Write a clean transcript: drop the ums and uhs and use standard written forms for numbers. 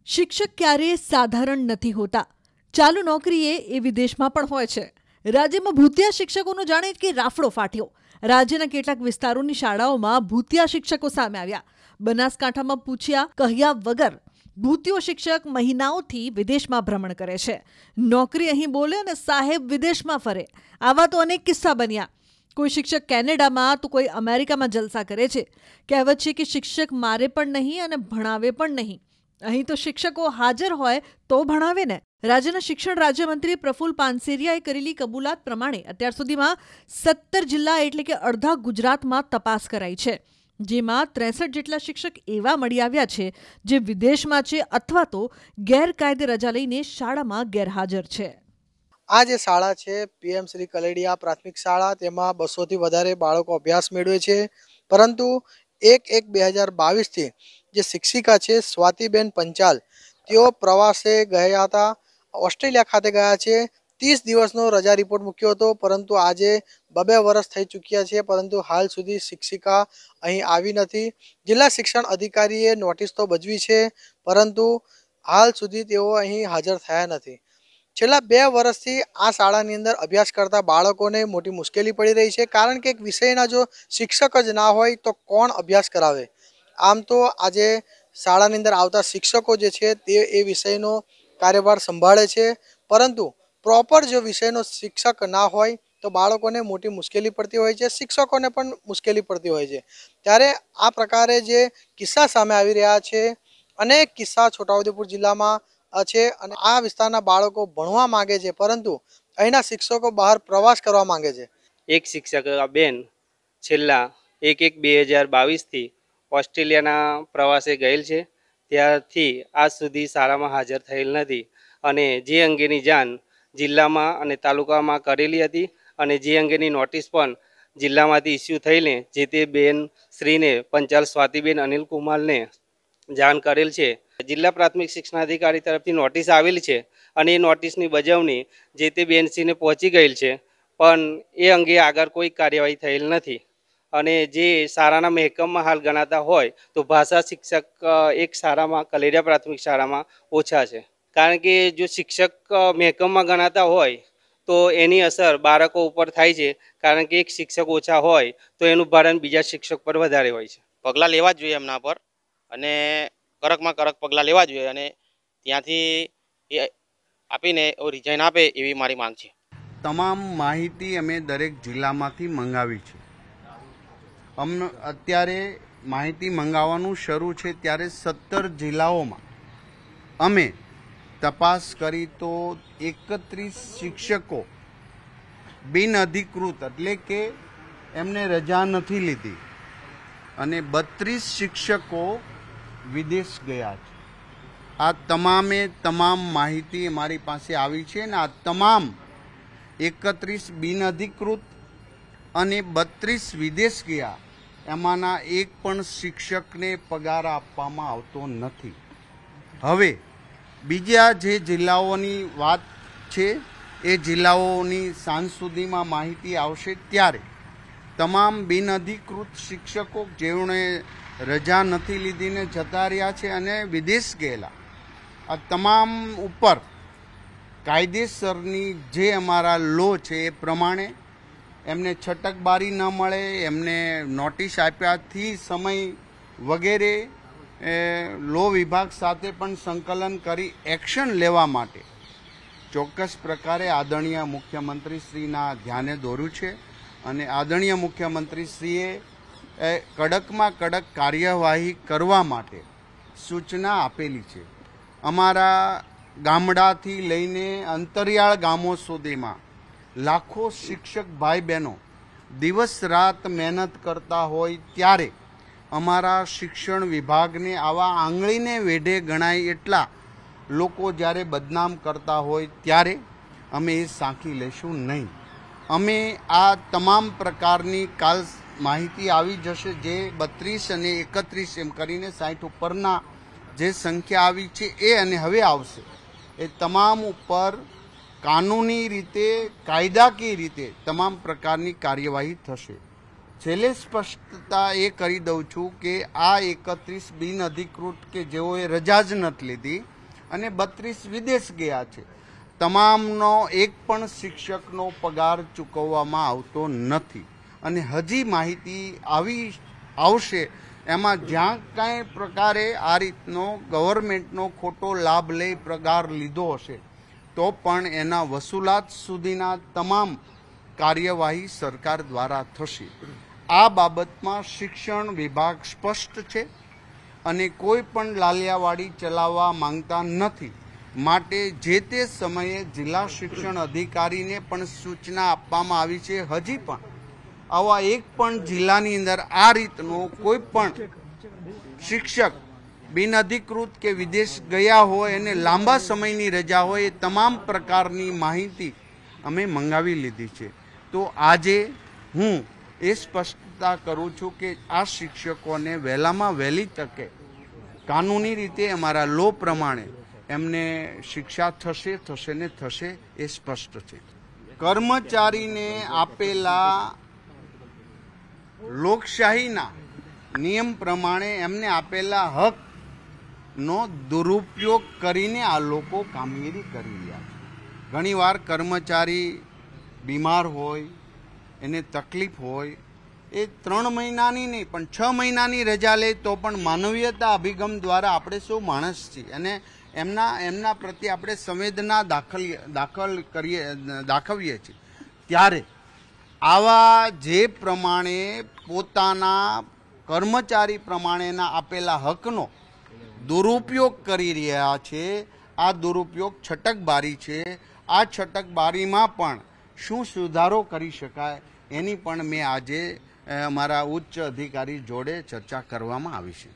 શિક્ષક ક્યારેય સાધારણ નથી હોતા. ચાલુ નોકરીએ એ વિદેશમાં પણ હોય છે. રાજ્યમાં ભૂતિયા શિક્ષકોનો જાણે કે રાફડો ફાટ્યો. રાજ્યના કેટલાક વિસ્તારોની શાળાઓમાં ભૂતિયા શિક્ષકો સામે આવ્યા. બનાસકાંઠામાં પૂછ્યા કહ્યા વગર ભૂતિયો શિક્ષક મહિનાઓથી વિદેશમાં ભ્રમણ કરે છે. નોકરી અહીં બોલે અને સાહેબ વિદેશમાં ફરે. આવા તો અનેક કિસ્સા બન્યા. કોઈ શિક્ષક કેનેડામાં તો કોઈ અમેરિકામાં જલસા કરે છે. કહેવત છે કે શિક્ષક મારે પણ નહીં અને ભણાવે પણ નહીં. અહીં તો શિક્ષકો હાજર હોય તો ભણાવે ને. રાજ્યના શિક્ષણ રાજ્યમંત્રી પ્રફુલ્લ પાનસેરિયાએ કરેલી કબૂલાત પ્રમાણે અત્યાર સુધીમાં 17 જિલ્લા એટલે કે અડધા ગુજરાતમાં તપાસ કરાઈ છે, જેમાં 63 જેટલા શિક્ષક એવા મળી આવ્યા છે જે વિદેશમાં છે અથવા તો ગેરકાયદે રજા લઈને શાળામાં ગેરહાજર છે. આ જે શાળા છે PM શ્રી કલેડિયા પ્રાથમિક શાળા, તેમાં 200 થી વધારે બાળકો અભ્યાસ મેળવે છે. પરંતુ 1/1/2022 થી જે શિક્ષિકા છે સ્વાતિબેન પંચાલ, તેઓ પ્રવાસે ગયા હતા, ઓસ્ટ્રેલિયા ખાતે ગયા છે. 30 દિવસનો રજા રિપોર્ટ મૂક્યો હતો, પરંતુ આજે 2 વર્ષ થઈ ચૂક્યા છે, પરંતુ હાલ સુધી શિક્ષિકા અહીં આવી નથી. જિલ્લા શિક્ષણ અધિકારીએ નોટિસ તો બજવી છે, પરંતુ હાલ સુધી તેઓ અહીં હાજર થયા નથી. છેલ્લા 2 વર્ષથી આ શાળાની અંદર અભ્યાસ કરતા બાળકોને મોટી મુશ્કેલી પડી રહી છે, કારણ કે એક વિષયના જો શિક્ષક જ ના હોય તો કોણ અભ્યાસ કરાવે. આમ તો આજે શાળાની અંદર આવતા શિક્ષકો જે છે તે એ વિષયનો કાર્યભાર સંભાળે છે, પરંતુ પ્રોપર જો વિષયનો શિક્ષક ના હોય તો બાળકોને મોટી મુશ્કેલી પડતી હોય છે, શિક્ષકોને પણ મુશ્કેલી પડતી હોય છે. ત્યારે આ પ્રકારે જે કિસ્સા સામે આવી રહ્યા છે, અનેક કિસ્સા છોટાઉદેપુર જિલ્લામાં છે અને આ વિસ્તારના બાળકો ભણવા માંગે છે, પરંતુ અહીંના શિક્ષકો બહાર પ્રવાસ કરવા માંગે છે. એક શિક્ષક બેન છેલ્લા 1/1/2022 થી ઓસ્ટ્રેલિયાના પ્રવાસે ગયેલ છે. ત્યારથી આજ સુધી શાળામાં હાજર થયેલ નથી અને જે અંગેની જાણ જિલ્લામાં અને તાલુકામાં કરેલી હતી અને જે અંગેની નોટિસ પણ જિલ્લામાંથી ઇસ્યુ થઈને જે તે બેન શ્રીને પંચાલ સ્વાતિબેન અનિલકુમારને જાણ કરેલ છે. જિલ્લા પ્રાથમિક શિક્ષણાધિકારી તરફથી નોટિસ આવેલી છે અને એ નોટિસની બજાવણી જે તે બેનશ્રીને પહોંચી ગયેલ છે, પણ એ અંગે આગળ કોઈ કાર્યવાહી થયેલ નથી. અને જે શાળાના મહેકમમાં હાલ ગણાતા હોય તો ભાષા શિક્ષક એક શાળામાં કલેડિયા પ્રાથમિક શાળામાં ઓછા છે, કારણ કે જો શિક્ષક મહેકમમાં ગણાતા હોય તો એની અસર બાળકો ઉપર થાય છે, કારણ કે એક શિક્ષક ઓછા હોય તો એનું ભારણ બીજા શિક્ષક પર વધારે હોય છે. પગલાં લેવા જ જોઈએ એમના પર અને કડકમાં કડક પગલાં લેવા જોઈએ અને ત્યાંથી એ આપીને રિઝાઇન આપે એવી મારી માંગ છે. તમામ માહિતી અમે દરેક જિલ્લામાંથી મંગાવી છે. અત્યારે માહિતી મંગાવવાનું શરૂ છે, ત્યારે 17 જિલ્લાઓમાં અમે તપાસ કરી તો 31 શિક્ષકો બિનઅધિકૃત એટલે કે એમને રજા નથી લીધી અને 32 શિક્ષકો વિદેશ ગયા છે. આ તમામે તમામ માહિતી અમારી પાસે આવી છે અને આ તમામ 31 બિનઅધિકૃત અને 32 વિદેશ ગયા, એમાંના એક પણ શિક્ષકને પગાર આપવામાં આવતો નથી. હવે બીજા જે જિલ્લાઓની વાત છે એ જિલ્લાઓની સાંજ સુધીમાં માહિતી આવશે, ત્યારે તમામ બિનઅધિકૃત શિક્ષકો જેઓને રજા નથી લીધીને જતા રહ્યા છે અને વિદેશ ગયેલા, આ તમામ ઉપર કાયદેસરની જે અમારા લો છે એ પ્રમાણે એમને છટકબારી ન મળે, એમને નોટિસ આપ્યાથી સમય વગેરે લો વિભાગ સાથે પણ સંકલન કરી એક્શન લેવા માટે ચોક્કસ પ્રકારે આદરણીય મુખ્યમંત્રીશ્રીના ધ્યાને દોર્યું છે અને આદરણીય મુખ્યમંત્રીશ્રીએ કડકમાં કડક કાર્યવાહી કરવા માટે સૂચના આપેલી છે. અમારા ગામડાથી લઈને અંતરિયાળ ગામો સુધીમાં લાખો શિક્ષક ભાઈ બહેનો દિવસ રાત મહેનત કરતા હોય, ત્યારે અમારા શિક્ષણ વિભાગને આવા આંગળીને વેઢે ગણાય એટલા લોકો જ્યારે બદનામ કરતા હોય ત્યારે અમે એ સાંખી લેશું નહીં. અમે આ તમામ પ્રકારની કાલ માહિતી આવી જશે, જે 32 અને 31 એમ કરીને 60 ઉપરના જે સંખ્યા આવી છે એ અને હવે આવશે એ તમામ ઉપર કાનૂની રીતે કાયદાકીય રીતે તમામ પ્રકારની કાર્યવાહી થશે. છેલ્લે સ્પષ્ટતા એ કરી દઉં છું કે આ 31 બિનઅધિકૃત કે જેઓએ રજા જ નથી લીધી અને 32 વિદેશ ગયા છે. તમામનો એક પણ શિક્ષકનો પગાર ચૂકવવામાં આવતો નથી અને હજી માહિતી આવશે એમાં જ્યાં કાંઈ પ્રકારે આ રીતનો ગવર્મેન્ટનો ખોટો લાભ લઈ પગાર લીધો હશે તો પણ એના વસૂલાત સુધીના તમામ કાર્યવાહી સરકાર દ્વારા થશે. આ બાબતમાં શિક્ષણ વિભાગ સ્પષ્ટ છે અને કોઈ પણ લાલિયાવાડી ચલાવવા માંગતા નથી. માટે જે તે સમયે જિલ્લા શિક્ષણ અધિકારીને પણ સૂચના આપવામાં આવી છે. હજી પણ આવા એક પણ જિલ્લાની અંદર આ રીતનો કોઈ પણ શિક્ષક બિનઅધિકૃત કે વિદેશ ગયા હોય અને લાંબા સમયની રજા હોય એ તમામ પ્રકારની માહિતી અમે મંગાવી લીધી છે. તો આજે હું એ સ્પષ્ટતા કરું છું કે આ શિક્ષકોને વહેલામાં વહેલી તકે કાનૂની રીતે અમારા લો પ્રમાણે એમને શિક્ષા થશે ને થશે એ સ્પષ્ટ છે. કર્મચારીને આપેલા લોકશાહીના નિયમ પ્રમાણે એમને આપેલા હકનો દુરુપયોગ કરીને આ લોકો કામગીરી કરી રહ્યા છે. ઘણીવાર કર્મચારી બીમાર હોય, એને તકલીફ હોય, એ 3 મહિનાની નહીં પણ 6 મહિનાની રજા લે તો પણ માનવીયતા અભિગમ દ્વારા આપણે સૌ માણસ છીએ અને એમના પ્રત્યે આપણે સંવેદના દાખવીએ છીએ. ત્યારે આવા જે પ્રમાણે પોતાના કર્મચારી પ્રમાણેના આપેલા હકનો દુરુપયોગ કરી રહ્યા છે, આ દુરુપયોગ છટકબારી છે. આ છટકબારીમાં પણ શું સુધારો કરી શકાય એની પણ મેં આજે અમારા ઉચ્ચ અધિકારી જોડે ચર્ચા કરવામાં આવી છે.